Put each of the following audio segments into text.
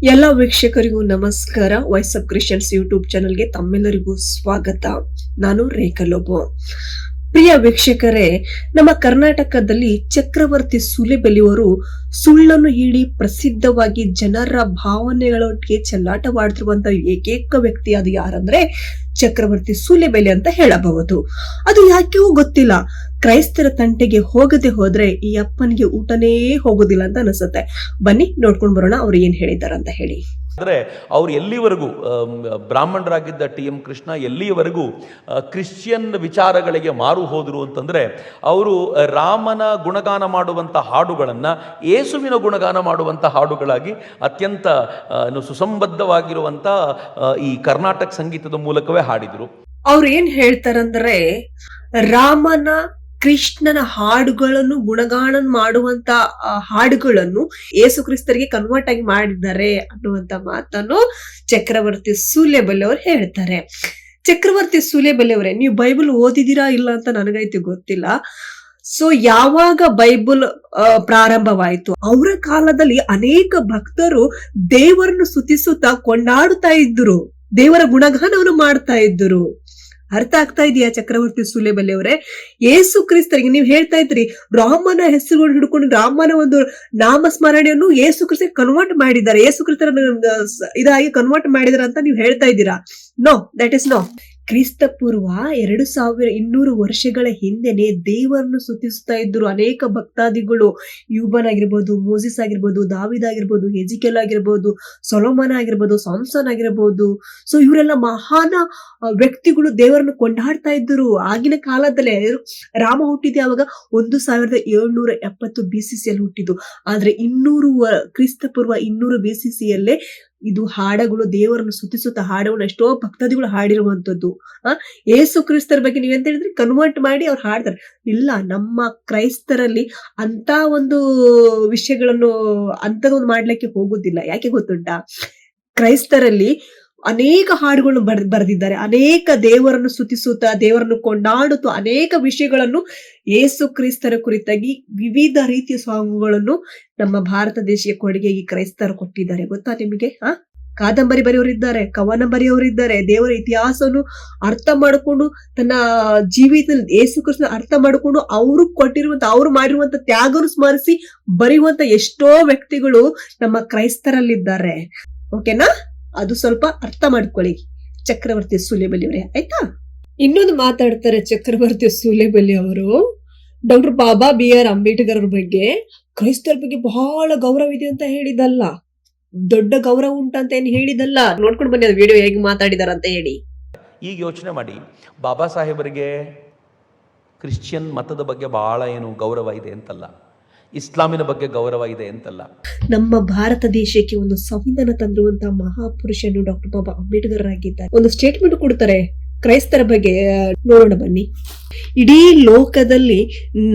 ಎಲ್ಲ ವೀಕ್ಷಕರಿಗೂ ನಮಸ್ಕಾರ. Voice of Christians YouTube ಚಾನೆಲ್ಗೆ ತಮ್ಮೆಲ್ಲರಿಗೂ ಸ್ವಾಗತ. ನಾನು ರೇಖಾ ಲೋಬೋ. ಪ್ರಿಯ ವೀಕ್ಷಕರೇ, ನಮ್ಮ ಕರ್ನಾಟಕದಲ್ಲಿ ಚಕ್ರವರ್ತಿ ಸೂಲೆಬೆಲೆಯವರು ಸುಳ್ಳನ್ನು ಹೇಳಿ ಪ್ರಸಿದ್ಧವಾಗಿ ಜನರ ಭಾವನೆಗಳೊಟ್ಟಿಗೆ ಚೆಲ್ಲಾಟವಾಡ್ತಿರುವಂತಹ ಏಕೈಕ ವ್ಯಕ್ತಿ ಅದು ಯಾರಂದ್ರೆ ಚಕ್ರವರ್ತಿ ಸೂಲೆಬೆಲೆ ಅಂತ ಹೇಳಬಹುದು. ಅದು ಯಾಕೆಯೂ ಗೊತ್ತಿಲ್ಲ, ಕ್ರೈಸ್ತರ ತಂಟೆಗೆ ಹೋಗದೆ ಹೋದ್ರೆ ಈ ಅಪ್ಪನಿಗೆ ಊಟನೇ ಹೋಗೋದಿಲ್ಲ ಅಂತ ಅನಿಸುತ್ತೆ. ಬನ್ನಿ ನೋಡ್ಕೊಂಡು ಬರೋಣ ಅವ್ರು ಏನ್ ಹೇಳಿದಾರ ಅಂತ ಹೇಳಿ. ಆದರೆ ಅವರು ಎಲ್ಲಿವರೆಗೂ ಬ್ರಾಹ್ಮಣರಾಗಿದ್ದ TM ಕೃಷ್ಣ ಎಲ್ಲಿಯವರೆಗೂ ಕ್ರಿಶ್ಚಿಯನ್ ವಿಚಾರಗಳಿಗೆ ಮಾರು ಹೋದರು ಅಂತಂದರೆ, ಅವರು ರಾಮನ ಗುಣಗಾನ ಮಾಡುವಂಥ ಹಾಡುಗಳನ್ನು ಯೇಸುವಿನ ಗುಣಗಾನ ಮಾಡುವಂಥ ಹಾಡುಗಳಾಗಿ ಅತ್ಯಂತ ಸುಸಂಬದ್ಧವಾಗಿರುವಂಥ ಈ ಕರ್ನಾಟಕ ಸಂಗೀತದ ಮೂಲಕವೇ ಹಾಡಿದರು. ಅವ್ರು ಏನ್ ಹೇಳ್ತಾರಂದ್ರೆ, ರಾಮನ ಕೃಷ್ಣನ ಹಾಡುಗಳನ್ನು ಗುಣಗಾನ ಮಾಡುವಂತ ಹಾಡುಗಳನ್ನು ಯೇಸು ಕ್ರಿಸ್ತರಿಗೆ ಕನ್ವರ್ಟ್ ಆಗಿ ಮಾಡಿದ್ದಾರೆ ಅನ್ನುವಂತ ಮಾತನ್ನು ಚಕ್ರವರ್ತಿ ಸೂಲೆಬೆಲೆ ಅವರು ಹೇಳ್ತಾರೆ. ಚಕ್ರವರ್ತಿ ಸೂಲೆಬೆಲೆ ಅವರೇ, ನೀವು ಬೈಬಲ್ ಓದಿದೀರಾ ಇಲ್ಲ ಅಂತ ನನಗೈತಿ ಗೊತ್ತಿಲ್ಲ. ಸೊ ಯಾವಾಗ ಬೈಬಲ್ ಪ್ರಾರಂಭವಾಯಿತು, ಅವರ ಕಾಲದಲ್ಲಿ ಅನೇಕ ಭಕ್ತರು ದೇವರನ್ನು ಸ್ತುತಿಸುತ್ತಾ ಕೊಂಡಾಡುತ್ತಾ ಇದ್ರು, ದೇವರ ಗುಣಗಾನವನ್ನು ಮಾಡ್ತಾ ಇದ್ರು. ಅರ್ಥ ಆಗ್ತಾ ಇದೆಯಾ ಚಕ್ರವರ್ತಿ ಸೂಲೆಬೆಲೆ ಅವರೇ? ಯೇಸು ಕ್ರಿಸ್ತರಿಗೆ ನೀವು ಹೇಳ್ತಾ ಇದ್ರಿ, ರಾಮನ ಹೆಸರುಗಳು ಹಿಡ್ಕೊಂಡು ರಾಮನ ಒಂದು ನಾಮಸ್ಮರಣೆಯನ್ನು ಯೇಸು ಕ್ರಿಸ್ತರಿಗೆ ಕನ್ವರ್ಟ್ ಮಾಡಿದ್ದಾರೆ, ಯೇಸು ಕ್ರಿಸ್ತರ ಇದಾಗಿ ಕನ್ವರ್ಟ್ ಮಾಡಿದಾರೆ ಅಂತ ನೀವು ಹೇಳ್ತಾ ಇದ್ದೀರಾ. No, that is no. ಕ್ರಿಸ್ತ ಪೂರ್ವ 2200 ವರ್ಷಗಳ ಹಿಂದೆನೆ ದೇವರನ್ನು ಸ್ತುತಿಸ್ತಾ ಇದ್ರು ಅನೇಕ ಭಕ್ತಾದಿಗಳು. ಯೂಬನ್ ಆಗಿರ್ಬೋದು, ಮೋಸಿಸ್ ಆಗಿರ್ಬೋದು, ದಾವಿದ್ ಆಗಿರ್ಬೋದು, ಹೆಜಿಕೇಲ್ ಆಗಿರ್ಬೋದು, ಸೊಲೊಮನ್ ಆಗಿರ್ಬೋದು, ಸಾಮ್ಸನ್ ಆಗಿರ್ಬೋದು. ಸೊ ಇವರೆಲ್ಲ ಮಹಾನ ವ್ಯಕ್ತಿಗಳು ದೇವರನ್ನು ಕೊಂಡಾಡ್ತಾ ಇದ್ರು ಆಗಿನ ಕಾಲದಲ್ಲೇ. ರಾಮ ಹುಟ್ಟಿದ ಯಾವಾಗ 1770 BCC ಯಲ್ಲಿ ಹುಟ್ಟಿದ್ದು. ಆದ್ರೆ 200 ಕ್ರಿಸ್ತ ಪೂರ್ವ 200 BCC ಯಲ್ಲೇ ಇದು ಹಾಡಗಳು, ದೇವರನ್ನು ಸ್ತುತಿಸುತ್ತ ಹಾಡುಗಳು ಎಷ್ಟೋ ಭಕ್ತಾದಿಗಳು ಹಾಡಿರುವಂತದ್ದು. ಯೇಸು ಕ್ರಿಸ್ತರ ಬಗ್ಗೆ ನೀವೆಂತ ಹೇಳಿದ್ರೆ ಕನ್ವರ್ಟ್ ಮಾಡಿ ಅವ್ರು ಹಾಡ್ತಾರೆ. ಇಲ್ಲ, ನಮ್ಮ ಕ್ರೈಸ್ತರಲ್ಲಿ ಅಂತ ಒಂದು ವಿಷಯಗಳನ್ನು ಅಂತದೊಂದು ಮಾಡ್ಲಿಕ್ಕೆ ಹೋಗುದಿಲ್ಲ. ಯಾಕೆ ಗೊತ್ತುಂಟಾ? ಕ್ರೈಸ್ತರಲ್ಲಿ ಅನೇಕ ಹಾಡುಗಳನ್ನು ಬರೆದಿದ್ದಾರೆ, ಅನೇಕ ದೇವರನ್ನು ಸ್ತುತಿಸುತ್ತಾ ದೇವರನ್ನು ಕೊಂಡಾಡುತ್ತಾ ಅನೇಕ ವಿಷಯಗಳನ್ನು ಯೇಸು ಕ್ರಿಸ್ತರ ಕುರಿತಾಗಿ ವಿವಿಧ ರೀತಿಯ ಸಾಂಗ್ಗಳನ್ನು ನಮ್ಮ ಭಾರತ ದೇಶೀಯ ಕೊಡುಗೆಗೆ ಕ್ರೈಸ್ತರು ಕೊಟ್ಟಿದ್ದಾರೆ. ಗೊತ್ತಾ ನಿಮಗೆ? ಕಾದಂಬರಿ ಬರೆಯವರಿದ್ದಾರೆ, ಕವನ ಬರೆಯವರಿದ್ದಾರೆ. ದೇವರ ಇತಿಹಾಸವನ್ನು ಅರ್ಥ ಮಾಡಿಕೊಂಡು ತನ್ನ ಜೀವಿತದಲ್ಲಿ ಯೇಸು ಕ್ರಿಸ್ತನ ಅರ್ಥ ಮಾಡಿಕೊಂಡು ಅವರು ಕೊಟ್ಟಿರುವಂತ, ಅವರು ಮಾಡಿರುವಂತ ತ್ಯಾಗವನ್ನು ಸ್ಮರಿಸಿ ಬರೆಯುವಂತ ಎಷ್ಟೋ ವ್ಯಕ್ತಿಗಳು ನಮ್ಮ ಕ್ರೈಸ್ತರಲ್ಲಿದ್ದಾರೆ. ಓಕೆನಾ? ಅದು ಸ್ವಲ್ಪ ಅರ್ಥ ಮಾಡ್ಕೊಳ್ಳಿ ಚಕ್ರವರ್ತಿ ಸೂಲೆಬೆಲೆ ಅವರೇ, ಆಯ್ತಾ? ಇನ್ನೊಂದು ಮಾತಾಡ್ತಾರೆ ಚಕ್ರವರ್ತಿ ಸೂಲೆಬೆಲೆ ಅವರು, ಡಾಕ್ಟರ್ ಬಾಬಾ BR ಅಂಬೇಡ್ಕರ್ ಅವ್ರ ಬಗ್ಗೆ, ಕ್ರೈಸ್ತರ ಬಗ್ಗೆ ಬಹಳ ಗೌರವ ಇದೆ ಅಂತ ಹೇಳಿದಲ್ಲ, ದೊಡ್ಡ ಗೌರವ ಉಂಟಂತ ಏನ್ ಹೇಳಿದಲ್ಲ. ನೋಡ್ಕೊಂಡು ಬನ್ನಿ ಅದು ವಿಡಿಯೋ ಹೇಗೆ ಮಾತಾಡಿದಾರ ಅಂತ ಹೇಳಿ. ಈಗ ಯೋಚನೆ ಮಾಡಿ, ಬಾಬಾ ಸಾಹೇಬರಿಗೆ ಕ್ರಿಶ್ಚಿಯನ್ ಮತದ ಬಗ್ಗೆ ಬಹಳ ಏನು ಗೌರವ ಇದೆ ಅಂತಲ್ಲ, ಇಸ್ಲಾಮಿನ ಬಗ್ಗೆ ಗೌರವ ಇದೆ ಅಂತಲ್ಲ. ನಮ್ಮ ಭಾರತ ದೇಶಕ್ಕೆ ಒಂದು ಸಂವಿಧಾನ ತಂದಿರುವಂತಹ ಮಹಾಪುರುಷನು ಡಾಕ್ಟರ್ ಬಾಬಾ ಅಂಬೇಡ್ಕರ್ ಆಗಿದ್ದಾರೆ. ಒಂದು ಸ್ಟೇಟ್ಮೆಂಟ್ ಕೊಡ್ತಾರೆ ಕ್ರೈಸ್ತರ ಬಗ್ಗೆ, ನೋಡೋಣ ಬನ್ನಿ. ಇಡೀ ಲೋಕದಲ್ಲಿ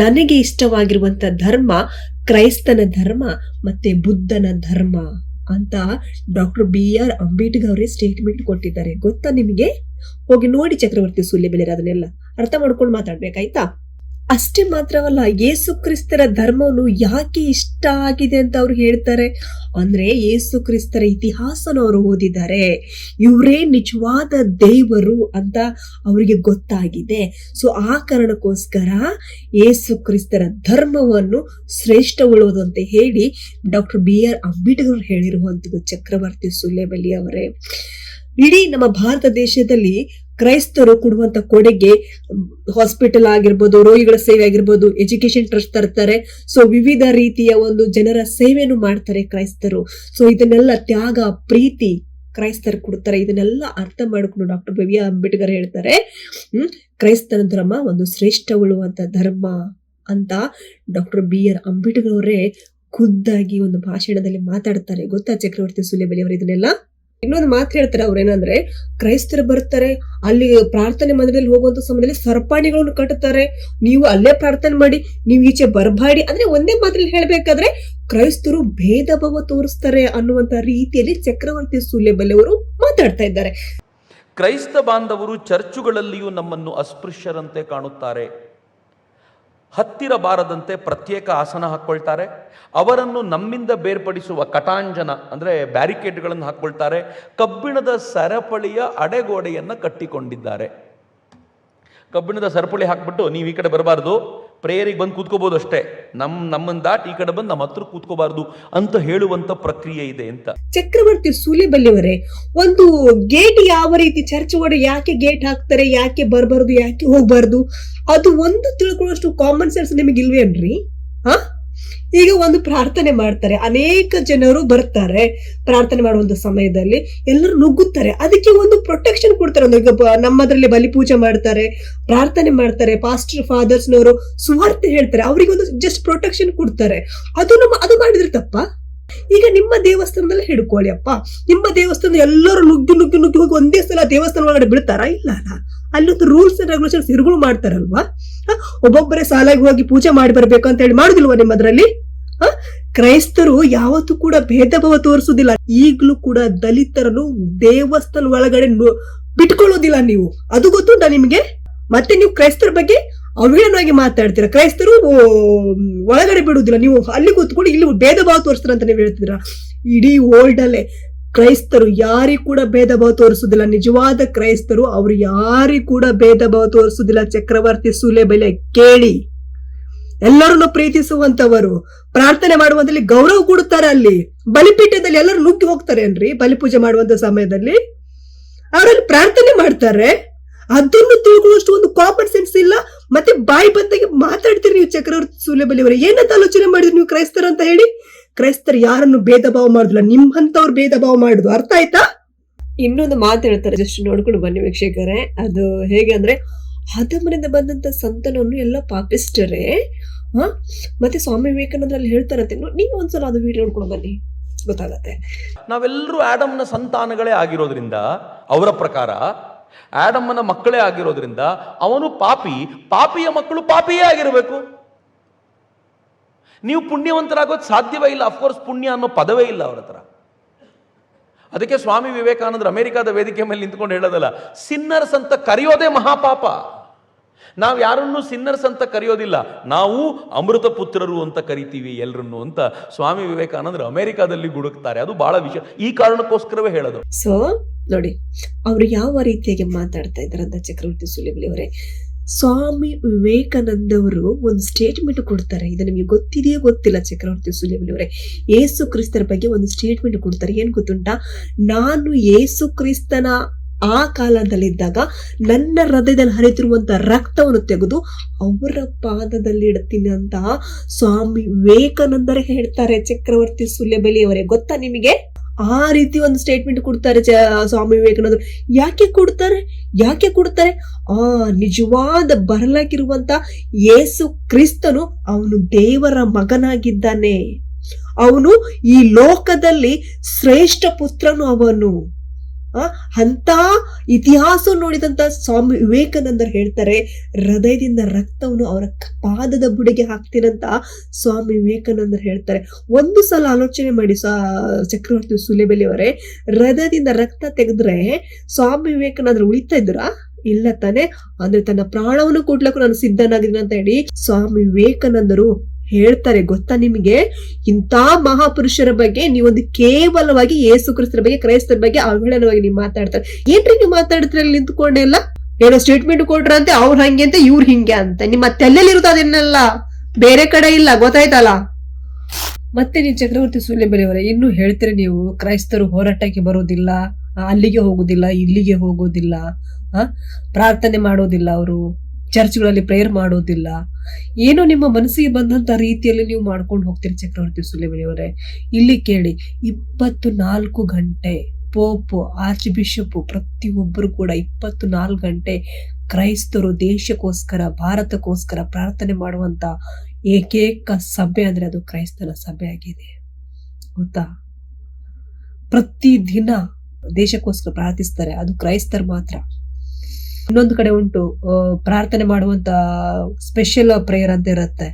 ನನಗೆ ಇಷ್ಟವಾಗಿರುವಂತ ಧರ್ಮ ಕ್ರೈಸ್ತನ ಧರ್ಮ ಮತ್ತೆ ಬುದ್ಧನ ಧರ್ಮ ಅಂತ ಡಾಕ್ಟರ್ BR ಅಂಬೇಡ್ಕರ್ ಅವರೇ ಸ್ಟೇಟ್ಮೆಂಟ್ ಕೊಟ್ಟಿದ್ದಾರೆ. ಗೊತ್ತಾ ನಿಮಗೆ? ಹೋಗಿ ನೋಡಿ ಚಕ್ರವರ್ತಿ ಸೂಲೆಬೆಲೆ, ಅದನ್ನೆಲ್ಲ ಅರ್ಥ ಮಾಡ್ಕೊಂಡು ಮಾತಾಡ್ಬೇಕಾಯ್ತಾ? ಅಷ್ಟೇ ಮಾತ್ರವಲ್ಲ, ಯೇಸು ಕ್ರಿಸ್ತರ ಧರ್ಮವನ್ನು ಯಾಕೆ ಇಷ್ಟ ಆಗಿದೆ ಅಂತ ಅವ್ರು ಹೇಳ್ತಾರೆ ಅಂದ್ರೆ, ಯೇಸು ಕ್ರಿಸ್ತರ ಇತಿಹಾಸನ ಅವರು ಓದಿದ್ದಾರೆ, ಇವರೇ ನಿಜವಾದ ದೇವರು ಅಂತ ಅವರಿಗೆ ಗೊತ್ತಾಗಿದೆ. ಸೊ ಆ ಕಾರಣಕ್ಕೋಸ್ಕರ ಯೇಸು ಕ್ರಿಸ್ತರ ಧರ್ಮವನ್ನು ಶ್ರೇಷ್ಠಗೊಳ್ಳುವುದು ಅಂತ ಹೇಳಿ ಡಾಕ್ಟರ್ BR ಅಂಬೇಡ್ಕರ್ ಹೇಳಿರುವಂತದ್ದು ಚಕ್ರವರ್ತಿ ಸೂಲೆಬೆಲೆ ಅವರೇ. ಇಡೀ ನಮ್ಮ ಭಾರತ ದೇಶದಲ್ಲಿ ಕ್ರೈಸ್ತರು ಕೊಡುವಂತ ಕೊಡುಗೆ, ಹಾಸ್ಪಿಟಲ್ ಆಗಿರ್ಬೋದು, ರೋಗಿಗಳ ಸೇವೆ ಆಗಿರ್ಬೋದು, ಎಜುಕೇಶನ್ ಟ್ರಸ್ಟ್ ತರ್ತಾರೆ. ಸೊ ವಿವಿಧ ರೀತಿಯ ಒಂದು ಜನರ ಸೇವೆಯನ್ನು ಮಾಡ್ತಾರೆ ಕ್ರೈಸ್ತರು. ಸೊ ಇದನ್ನೆಲ್ಲ ತ್ಯಾಗ, ಪ್ರೀತಿ ಕ್ರೈಸ್ತರು ಕೊಡ್ತಾರೆ. ಇದನ್ನೆಲ್ಲ ಅರ್ಥ ಮಾಡಿಕೊಂಡು ಡಾಕ್ಟರ್ BR ಅಂಬೇಡ್ಕರ್ ಹೇಳ್ತಾರೆ, ಕ್ರೈಸ್ತನ ಧರ್ಮ ಒಂದು ಶ್ರೇಷ್ಠಗೊಳ್ಳುವಂತ ಧರ್ಮ ಅಂತ ಡಾಕ್ಟರ್ BR ಅಂಬೇಡ್ಕರ್ ಅವರೇ ಖುದ್ದಾಗಿ ಒಂದು ಭಾಷಣದಲ್ಲಿ ಮಾತಾಡ್ತಾರೆ. ಗೊತ್ತಾ ಚಕ್ರವರ್ತಿ ಸೂಲೆಬೆಲೆ ಅವರು ಇದನ್ನೆಲ್ಲ? ಇನ್ನೊಂದು ಮಾತು ಹೇಳ್ತಾರೆ ಅವ್ರೇನಂದ್ರೆ, ಕ್ರೈಸ್ತರು ಬರ್ತಾರೆ, ಅಲ್ಲಿ ಪ್ರಾರ್ಥನೆ ಮಂದಿರದಲ್ಲಿ ಹೋಗುವಂತ ಸಮಯದಲ್ಲಿ ಸರಪಾಣಿಗಳನ್ನು ಕಟ್ಟುತ್ತಾರೆ, ನೀವು ಅಲ್ಲೇ ಪ್ರಾರ್ಥನೆ ಮಾಡಿ, ನೀವು ಈಚೆ ಬರಬೇಡಿ ಅಂದ್ರೆ ಒಂದೇ ಮಾತಲ್ಲಿ ಹೇಳ್ಬೇಕಾದ್ರೆ ಕ್ರೈಸ್ತರು ಭೇದ ಭಾವ ತೋರಿಸ್ತಾರೆ ಅನ್ನುವಂತ ರೀತಿಯಲ್ಲಿ ಚಕ್ರವರ್ತಿ ಸೂಲೆಬೆಲೆ ಅವರು ಮಾತಾಡ್ತಾ ಇದ್ದಾರೆ. ಕ್ರೈಸ್ತ ಬಾಂಧವರು ಚರ್ಚುಗಳಲ್ಲಿಯೂ ನಮ್ಮನ್ನು ಅಸ್ಪೃಶ್ಯರಂತೆ ಕಾಣುತ್ತಾರೆ. ಹತ್ತಿರ ಬಾರದಂತೆ ಪ್ರತ್ಯೇಕ ಆಸನ ಹಾಕ್ಕೊಳ್ತಾರೆ. ಅವರನ್ನು ನಮ್ಮಿಂದ ಬೇರ್ಪಡಿಸುವ ಕಟಾಂಜನ ಅಂದರೆ ಬ್ಯಾರಿಕೇಡ್ಗಳನ್ನು ಹಾಕ್ಕೊಳ್ತಾರೆ. ಕಬ್ಬಿಣದ ಸರಪಳಿಯ ಅಡೆಗೋಡೆಯನ್ನು ಕಟ್ಟಿಕೊಂಡಿದ್ದಾರೆ. ಕಬ್ಬಿಣದ ಸರಪಳಿ ಹಾಕ್ಬಿಟ್ಟು ನೀವು ಈ ಕಡೆ ಬರಬಾರ್ದು, ಪ್ರೇಯರಿಗೆ ಬಂದು ಕೂತ್ಕೋಬೋದು ಅಷ್ಟೇ, ನಮ್ಮನ್ನು ದಾಟಿ ಈ ಕಡೆ ಬಂದು ನಮ್ಮ ಹತ್ರ ಕೂತ್ಕೋಬಾರ್ದು ಅಂತ ಹೇಳುವಂತ ಪ್ರಕ್ರಿಯೆ ಇದೆ ಅಂತ. ಚಕ್ರವರ್ತಿ ಸೂಲಿಬೆಲೆಯವರೇ, ಒಂದು ಗೇಟ್ ಯಾವ ರೀತಿ ಚರ್ಚ್ ಒಳಗೆ ಯಾಕೆ ಗೇಟ್ ಹಾಕ್ತಾರೆ, ಯಾಕೆ ಬರ್ಬಾರ್ದು, ಯಾಕೆ ಹೋಗ್ಬಾರ್ದು, ಅದು ಒಂದು ತಿಳ್ಕೊಳ್ಳೋಷ್ಟು ಕಾಮನ್ ಸೆನ್ಸ್ ನಿಮಗೆ ಇಲ್ವೇನ್ರಿ? ಹಾ, ಈಗ ಒಂದು ಪ್ರಾರ್ಥನೆ ಮಾಡ್ತಾರೆ, ಅನೇಕ ಜನರು ಬರ್ತಾರೆ, ಪ್ರಾರ್ಥನೆ ಮಾಡುವಂತ ಸಮಯದಲ್ಲಿ ಎಲ್ಲರೂ ನುಗ್ಗುತ್ತಾರೆ, ಅದಕ್ಕೆ ಒಂದು ಪ್ರೊಟೆಕ್ಷನ್ ಕೊಡ್ತಾರೆ. ಒಂದು ಈಗ ನಮ್ಮದ್ರಲ್ಲಿ ಬಲಿ ಪೂಜೆ ಮಾಡ್ತಾರೆ, ಪ್ರಾರ್ಥನೆ ಮಾಡ್ತಾರೆ, ಪಾಸ್ಟರ್ ಫಾದರ್ಸ್ನವರು ಸುವಾರ್ತೆ ಹೇಳ್ತಾರೆ, ಅವರಿಗೆ ಒಂದು ಜಸ್ಟ್ ಪ್ರೊಟೆಕ್ಷನ್ ಕೊಡ್ತಾರೆ. ಅದು ಮಾಡಿದ್ರೆ ತಪ್ಪ? ಈಗ ನಿಮ್ಮ ದೇವಸ್ಥಾನದಲ್ಲಿ ಹಿಡ್ಕೊಳ್ಳಿ ಅಪ್ಪ, ನಿಮ್ಮ ದೇವಸ್ಥಾನ ಎಲ್ಲರೂ ನುಗ್ಗಿ ಹೋಗಿ ಒಂದೇ ಸಲ ದೇವಸ್ಥಾನ ಒಳಗಡೆ ಬೀಳ್ತಾರ? ಇಲ್ಲ ಅಲ್ಲ, ಅಲ್ಲೊಂದು ರೂಲ್ಸ್ ಅಂಡ್ ರೆಗ್ಯುಲೇಷನ್ಸ್ ಇರುಗಳು ಮಾಡ್ತಾರಲ್ವಾ? ಒಬ್ಬೊಬ್ಬರೇ ಸಾಲಾಗಿ ಹೋಗಿ ಪೂಜೆ ಮಾಡಿ ಬರ್ಬೇಕು ಅಂತ ಹೇಳಿ ಮಾಡುದಿಲ್ವಾ ನಿಮ್ಮದ್ರಲ್ಲಿ? ಕ್ರೈಸ್ತರು ಯಾವತ್ತೂ ಕೂಡ ಭೇದ ಭಾವ ತೋರಿಸುದಿಲ್ಲ. ಈಗಲೂ ಕೂಡ ದಲಿತರನ್ನು ದೇವಸ್ಥಾನ ಒಳಗಡೆ ಬಿಟ್ಕೊಳ್ಳೋದಿಲ್ಲ ನೀವು, ಅದು ಗೊತ್ತುಂಟಾ ನಿಮ್ಗೆ? ಮತ್ತೆ ನೀವು ಕ್ರೈಸ್ತರ ಬಗ್ಗೆ ಅವೇಳನವಾಗಿ ಮಾತಾಡ್ತೀರಾ, ಕ್ರೈಸ್ತರು ಒಳಗಡೆ ಬಿಡುವುದಿಲ್ಲ, ನೀವು ಅಲ್ಲಿ ಕೂತ್ಕೊಂಡು ಇಲ್ಲಿ ಭೇದ ಭಾವ ತೋರಿಸ್ತಾರ ಅಂತ ನೀವು ಹೇಳ್ತಿದ್ದೀರಾ. ಇಡೀ ವರ್ಲ್ಡ್ ಅಲ್ಲೇ ಕ್ರೈಸ್ತರು ಯಾರಿಗೂ ಕೂಡ ಭೇದ ಭಾವ ತೋರಿಸುದಿಲ್ಲ. ನಿಜವಾದ ಕ್ರೈಸ್ತರು ಅವ್ರು ಯಾರಿಗೂ ಕೂಡ ಭೇದ ಭಾವ ತೋರಿಸುದಿಲ್ಲ. ಚಕ್ರವರ್ತಿ ಸೂಲಿಬೆಲೆ ಕೇಳಿ, ಎಲ್ಲರನ್ನು ಪ್ರೀತಿಸುವಂತವರು, ಪ್ರಾರ್ಥನೆ ಮಾಡುವಂತಲ್ಲಿ ಗೌರವ ಕೊಡುತ್ತಾರೆ. ಅಲ್ಲಿ ಬಲಿಪೀಠದಲ್ಲಿ ಎಲ್ಲರೂ ನುಗ್ಗಿ ಹೋಗ್ತಾರೆ ಅನ್ರಿ, ಬಲಿಪೂಜೆ ಮಾಡುವಂತ ಸಮಯದಲ್ಲಿ ಅವರಲ್ಲಿ ಪ್ರಾರ್ಥನೆ ಮಾಡ್ತಾರೆ. ಅದನ್ನು ತಿಳ್ಕೊಳ್ಳೋಷ್ಟು ಒಂದು ಕಾಮನ್ ಸೆನ್ಸ್ ಇಲ್ಲ. ಮತ್ತೆ ಬಾಯಿ ಬಂದಾಗೆ ಮಾತಾಡ್ತೀರಿ ನೀವು. ಚಕ್ರವರ್ತಿ ಸೂಲಿಬೆಲೆಯವರೇ, ಏನಂತ ಆಲೋಚನೆ ಮಾಡಿದ್ರಿ ನೀವು ಕ್ರೈಸ್ತರ ಅಂತ ಹೇಳಿ? ಕ್ರೈಸ್ತರು ಯಾರನ್ನು ಭೇದ ಭಾವ ಮಾಡುದಿಲ್ಲ, ನಿಮ್ಮಂತವ್ರು ಭೇದ ಭಾವ ಮಾಡುದು, ಅರ್ಥ ಆಯ್ತಾ? ಇನ್ನೊಂದು ಮಾತು ಹೇಳ್ತಾರೆ, ಜಸ್ಟ್ ನೋಡ್ಕೊಂಡು ಬನ್ನಿ ವೀಕ್ಷಕರೇ. ಅದು ಹೇಗೆ ಅಂದ್ರೆ, ಹದಮರಿಂದ ಬಂದಂತ ಸಂತಾನವನ್ನು ಎಲ್ಲ ಪಾಪಿಸ್ಟರೇ. ಮತ್ತೆ ಸ್ವಾಮಿ ವಿವೇಕಾನಂದರಲ್ಲಿ ಹೇಳ್ತಾರಂತೆ, ನೀವು ಒಂದ್ಸಲ ಅದು ವಿಡಿಯೋ ನೋಡ್ಕೊಂಡು ಬನ್ನಿ, ಗೊತ್ತಾಗತ್ತೆ. ನಾವೆಲ್ಲರೂ ಆಡಮ್ನ ಸಂತಾನಗಳೇ ಆಗಿರೋದ್ರಿಂದ, ಅವರ ಪ್ರಕಾರ ಆಡಮ್ಮನ ಮಕ್ಕಳೇ ಆಗಿರೋದ್ರಿಂದ ಅವನು ಪಾಪಿಯ ಮಕ್ಕಳು ಪಾಪಿಯೇ ಆಗಿರಬೇಕು. ನೀವು ಪುಣ್ಯವಂತರಾಗೋದು ಸಾಧ್ಯವೇ ಇಲ್ಲ. ಅಫ್ಕೋರ್ಸ್ ಪುಣ್ಯ ಅನ್ನೋ ಪದವೇ ಇಲ್ಲ ಅವ್ರ ಹತ್ರ. ಅದಕ್ಕೆ ಸ್ವಾಮಿ ವಿವೇಕಾನಂದರು ಅಮೆರಿಕಾದ ವೇದಿಕೆ ಮೇಲೆ ನಿಂತ್ಕೊಂಡು ಹೇಳೋದಲ್ಲ, ಸಿನ್ನರ್ಸ್ ಅಂತ ಕರೆಯೋದೇ ಮಹಾಪಾಪ. ನಾವು ಯಾರನ್ನು ಸಿನ್ನರ್ಸ್ ಅಂತ ಕರೆಯೋದಿಲ್ಲ, ನಾವು ಅಮೃತ ಪುತ್ರರು ಅಂತ ಕರಿತೀವಿ ಎಲ್ಲರನ್ನು ಅಂತ ಸ್ವಾಮಿ ವಿವೇಕಾನಂದರು ಅಮೆರಿಕಾದಲ್ಲಿ ಗುಡುಕ್ತಾರೆ. ಅದು ಬಹಳ ವಿಷಯ, ಈ ಕಾರಣಕ್ಕೋಸ್ಕರವೇ ಹೇಳೋದು. ಸೊ ನೋಡಿ, ಅವರು ಯಾವ ರೀತಿಯಾಗಿ ಮಾತಾಡ್ತಾ ಇದ್ದಾರಂತ ಚಕ್ರವರ್ತಿ ಸೂಲಿಬೆಲೆಯವರೇ. ಸ್ವಾಮಿ ವಿವೇಕಾನಂದವರು ಒಂದು ಸ್ಟೇಟ್ಮೆಂಟ್ ಕೊಡ್ತಾರೆ, ಇದು ನಿಮಗೆ ಗೊತ್ತಿದೆಯೋ ಗೊತ್ತಿಲ್ಲ. ಚಕ್ರವರ್ತಿ ಸೂಲಿಬೆಲೆಯವರೇ, ಯೇಸು ಕ್ರಿಸ್ತರ ಬಗ್ಗೆ ಒಂದು ಸ್ಟೇಟ್ಮೆಂಟ್ ಕೊಡ್ತಾರೆ. ಏನ್ ಗೊತ್ತುಂಟಾ? ನಾನು ಯೇಸು ಕ್ರಿಸ್ತನ ಆ ಕಾಲದಲ್ಲಿದ್ದಾಗ ನನ್ನ ಹೃದಯದಲ್ಲಿ ಹರಿತಿರುವಂತ ರಕ್ತವನ್ನು ತೆಗೆದು ಅವರ ಪಾದದಲ್ಲಿ ಇಡ್ತೀನಿ ಅಂತ ಸ್ವಾಮಿ ವಿವೇಕಾನಂದರೇ ಹೇಳ್ತಾರೆ. ಚಕ್ರವರ್ತಿ ಸೂಲಿಬೆಲೆಯವರೇ, ಗೊತ್ತಾ ನಿಮಗೆ? ಆ ರೀತಿ ಒಂದು ಸ್ಟೇಟ್ಮೆಂಟ್ ಕೊಡ್ತಾರೆ ಸ್ವಾಮಿ ವಿವೇಕಾನಂದರು. ಯಾಕೆ ಕೊಡ್ತಾರೆ? ನಿಜವಾದ ಬರಲಾಗಿರುವಂತ ಯೇಸು ಕ್ರಿಸ್ತನು ಅವನು ದೇವರ ಮಗನಾಗಿದ್ದಾನೆ, ಅವನು ಈ ಲೋಕದಲ್ಲಿ ಶ್ರೇಷ್ಠ ಪುತ್ರನು ಅವನು ಅಂತ ಇತಿಹಾಸ ನೋಡಿದಂತ ಸ್ವಾಮಿ ವಿವೇಕಾನಂದರು ಹೇಳ್ತಾರೆ, ಹೃದಯದಿಂದ ರಕ್ತವನ್ನು ಅವರ ಪಾದದ ಬುಡಿಗೆ ಹಾಕ್ತೀನಂತ ಸ್ವಾಮಿ ವಿವೇಕಾನಂದರು ಹೇಳ್ತಾರೆ. ಒಂದು ಸಲ ಆಲೋಚನೆ ಮಾಡಿ ಚಕ್ರವರ್ತಿ ಸೂಲಿಬೆಲೆಯವರೇ, ಹೃದಯದಿಂದ ರಕ್ತ ತೆಗೆದ್ರೆ ಸ್ವಾಮಿ ವಿವೇಕಾನಂದರು ಉಳಿತಾ ಇದ್ರಾ? ಇಲ್ಲ ತಾನೆ. ಅಂದ್ರೆ ತನ್ನ ಪ್ರಾಣವನ್ನು ಕೊಡ್ಲಕ್ಕೂ ನಾನು ಸಿದ್ಧನಾಗಿದ್ದೀನಿ ಅಂತ ಹೇಳಿ ಸ್ವಾಮಿ ವಿವೇಕಾನಂದರು ಹೇಳ್ತಾರೆ. ಗೊತ್ತಾ ನಿಮಗೆ? ಇಂಥ ಮಹಾಪುರುಷರ ಬಗ್ಗೆ ನೀವೊಂದು ಕೇವಲವಾಗಿ ಯೇಸು ಕ್ರಿಸ್ತರ ಬಗ್ಗೆ, ಕ್ರೈಸ್ತರ ಬಗ್ಗೆ ಅವಹೇಳನವಾಗಿ ನೀವು ಮಾತಾಡ್ತಾರೆ. ಏನ್ರಿ ನೀವು ಮಾತಾಡ್ತೀರ ಅಲ್ಲಿ ನಿಂತ್ಕೊಂಡೆ? ಎಲ್ಲ ಏನೋ ಸ್ಟೇಟ್ಮೆಂಟ್ ಕೊಟ್ರಂತೆ, ಅವ್ರು ಹಂಗೆ ಅಂತ ಇವ್ರು ಹಿಂಗೆ ಅಂತ. ನಿಮ್ಮ ತಲೆಯಲ್ಲಿರುತ್ತ ಅದನ್ನೆಲ್ಲ, ಬೇರೆ ಕಡೆ ಇಲ್ಲ, ಗೊತ್ತಾಯ್ತಲ್ಲ? ಮತ್ತೆ ನೀವು ಚಕ್ರವರ್ತಿ ಸೂಲಿಬೆಲೆಯವರೇ ಇನ್ನೂ ಹೇಳ್ತೀರಿ, ನೀವು ಕ್ರೈಸ್ತರು ಹೋರಾಟಕ್ಕೆ ಬರೋದಿಲ್ಲ, ಅಲ್ಲಿಗೆ ಹೋಗುದಿಲ್ಲ, ಇಲ್ಲಿಗೆ ಹೋಗೋದಿಲ್ಲ, ಪ್ರಾರ್ಥನೆ ಮಾಡೋದಿಲ್ಲ, ಅವರು ಚರ್ಚ್ಗಳಲ್ಲಿ ಪ್ರೇಯರ್ ಮಾಡೋದಿಲ್ಲ, ಏನೋ ನಿಮ್ಮ ಮನಸ್ಸಿಗೆ ಬಂದಂತ ರೀತಿಯಲ್ಲಿ ನೀವು ಮಾಡ್ಕೊಂಡು ಹೋಗ್ತೀರಿ. ಚಕ್ರವರ್ತಿ ಸೂಲಿಬೆಲೆಯವರೇ, ಇಲ್ಲಿ ಕೇಳಿ, 24 ಗಂಟೆ ಪೋಪು, ಆರ್ಚ್ ಬಿಷಪ್, ಪ್ರತಿಯೊಬ್ಬರು ಕೂಡ 24 ಗಂಟೆ ಕ್ರೈಸ್ತರು ದೇಶಕ್ಕೋಸ್ಕರ, ಭಾರತಕ್ಕೋಸ್ಕರ ಪ್ರಾರ್ಥನೆ ಮಾಡುವಂತ ಏಕೈಕ ಸಭೆ ಅಂದ್ರೆ ಅದು ಕ್ರೈಸ್ತನ ಸಭೆ ಆಗಿದೆ. ಗೊತ್ತಾ? ಪ್ರತಿದಿನ ದೇಶಕ್ಕೋಸ್ಕರ ಪ್ರಾರ್ಥಿಸ್ತಾರೆ, ಅದು ಕ್ರೈಸ್ತರು ಮಾತ್ರ. ಇನ್ನೊಂದು ಕಡೆ ಉಂಟು, ಪ್ರಾರ್ಥನೆ ಮಾಡುವಂತ ಸ್ಪೆಷಲ್ ಪ್ರೇಯರ್ ಅಂತ ಇರುತ್ತೆ.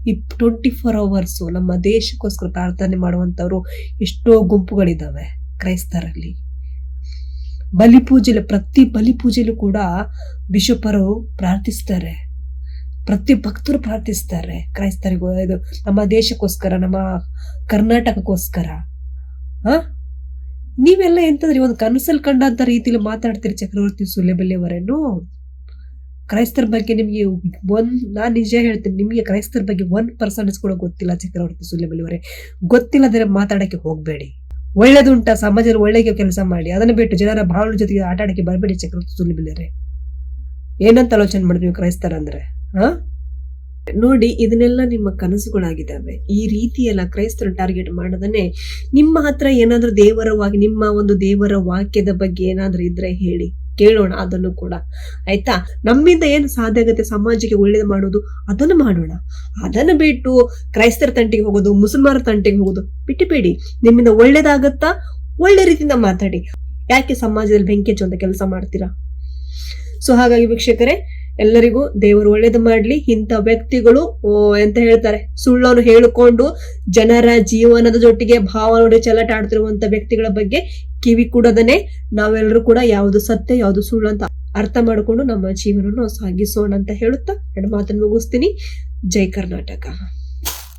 ಈ 24 hours ನಮ್ಮ ದೇಶಕ್ಕೋಸ್ಕರ ಪ್ರಾರ್ಥನೆ ಮಾಡುವಂತವ್ರು ಎಷ್ಟೋ ಗುಂಪುಗಳಿದ್ದಾವೆ ಕ್ರೈಸ್ತರಲ್ಲಿ. ಬಲಿಪೂಜೆಲಿ, ಪ್ರತಿ ಬಲಿಪೂಜೆಲೂ ಕೂಡ ಬಿಷಪರು ಪ್ರಾರ್ಥಿಸ್ತಾರೆ. ಪ್ರತಿ ಭಕ್ತರು ಪ್ರಾರ್ಥಿಸ್ತಾರೆ ಕ್ರೈಸ್ತರಿಗೂ, ಇದು ನಮ್ಮ ದೇಶಕ್ಕೋಸ್ಕರ, ನಮ್ಮ ಕರ್ನಾಟಕಕ್ಕೋಸ್ಕರ. ನೀವೆಲ್ಲ ಎಂತಂದ್ರೆ ಒಂದು ಕನಸಲ್ ಕಂಡಂತ ರೀತಿಯಲ್ಲಿ ಮಾತಾಡ್ತೀರಿ ಚಕ್ರವರ್ತಿ ಸುಲೇಬೆಲೆಯವರೇನು. ಕ್ರೈಸ್ತರ ಬಗ್ಗೆ ನಿಮ್ಗೆ ನಾನ್ ನಿಜ ಹೇಳ್ತೀನಿ, ನಿಮ್ಗೆ ಕ್ರೈಸ್ತರ ಬಗ್ಗೆ 1% ಕೂಡ ಗೊತ್ತಿಲ್ಲ ಚಕ್ರವರ್ತಿ ಸುಲೇಬೆಲೆಯವರೇ. ಗೊತ್ತಿಲ್ಲದ್ರೆ ಮಾತಾಡಕ್ಕೆ ಹೋಗ್ಬೇಡಿ. ಒಳ್ಳೇದುಂಟ ಸಮಾಜದಲ್ಲಿ ಒಳ್ಳೆ ಕೆಲಸ ಮಾಡಿ, ಅದನ್ನ ಬಿಟ್ಟು ಜನರ ಭಾವನೆ ಜೊತೆಗೆ ಆಟ ಆಡಕ್ಕೆ ಬರಬೇಡಿ ಚಕ್ರವರ್ತಿ ಸುಲೇಬೆಲೆಯವರೇ. ಏನಂತ ಆಲೋಚನೆ ಮಾಡಿ ನೀವು ಕ್ರೈಸ್ತರ ಅಂದ್ರೆ ನೋಡಿ, ಇದನ್ನೆಲ್ಲ ನಿಮ್ಮ ಕನಸುಗಳಾಗಿದ್ದಾವೆ. ಈ ರೀತಿ ಎಲ್ಲ ಕ್ರೈಸ್ತರ ಟಾರ್ಗೆಟ್ ಮಾಡದನೆ ನಿಮ್ಮ ಹತ್ರ ಏನಾದ್ರೂ ನಿಮ್ಮ ಒಂದು ದೇವರ ವಾಕ್ಯದ ಬಗ್ಗೆ ಏನಾದ್ರೂ ಇದ್ರೆ ಹೇಳಿ, ಕೇಳೋಣ ಅದನ್ನು ಕೂಡ. ಆಯ್ತಾ? ನಮ್ಮಿಂದ ಏನು ಸಾಧ್ಯ ಆಗುತ್ತೆ ಸಮಾಜಕ್ಕೆ ಒಳ್ಳೇದು ಮಾಡೋದು ಅದನ್ನು ಮಾಡೋಣ. ಅದನ್ನು ಬಿಟ್ಟು ಕ್ರೈಸ್ತರ ತಂಟಿಗೆ ಹೋಗೋದು, ಮುಸಲ್ಮಾನರ ತಂಟಿಗೆ ಹೋಗೋದು ಬಿಟ್ಟುಬೇಡಿ. ನಿಮ್ಮಿಂದ ಒಳ್ಳೇದಾಗತ್ತಾ ಒಳ್ಳೆ ರೀತಿಯಿಂದ ಮಾತಾಡಿ. ಯಾಕೆ ಸಮಾಜದಲ್ಲಿ ಬೆಂಕಿ ಹಚ್ಚುವಂತ ಕೆಲಸ ಮಾಡ್ತೀರಾ? ಸೊ ಹಾಗಾಗಿ ವೀಕ್ಷಕರೇ, ಎಲ್ಲರಿಗೂ ದೇವರು ಒಳ್ಳೇದು ಮಾಡ್ಲಿ. ಇಂಥ ವ್ಯಕ್ತಿಗಳು ಎಂತ ಹೇಳ್ತಾರೆ, ಸುಳ್ಳನ್ನು ಹೇಳಿಕೊಂಡು ಜನರ ಜೀವನದ ಜೊತೆಗೆ ಭಾವನೆ ಚೆಲ್ಲಾಟ ಆಡ್ತಿರುವಂತ ವ್ಯಕ್ತಿಗಳ ಬಗ್ಗೆ ಕಿವಿ ಕೂಡದನೆ ನಾವೆಲ್ಲರೂ ಕೂಡ ಯಾವುದು ಸತ್ಯ ಯಾವುದು ಸುಳ್ಳು ಅಂತ ಅರ್ಥ ಮಾಡಿಕೊಂಡು ನಮ್ಮ ಜೀವನವನ್ನು ಸಾಗಿಸೋಣ ಅಂತ ಹೇಳುತ್ತಾ ಎರಡು ಮಾತನ್ನು ಮುಗಿಸ್ತೀನಿ. ಜೈ ಕರ್ನಾಟಕ.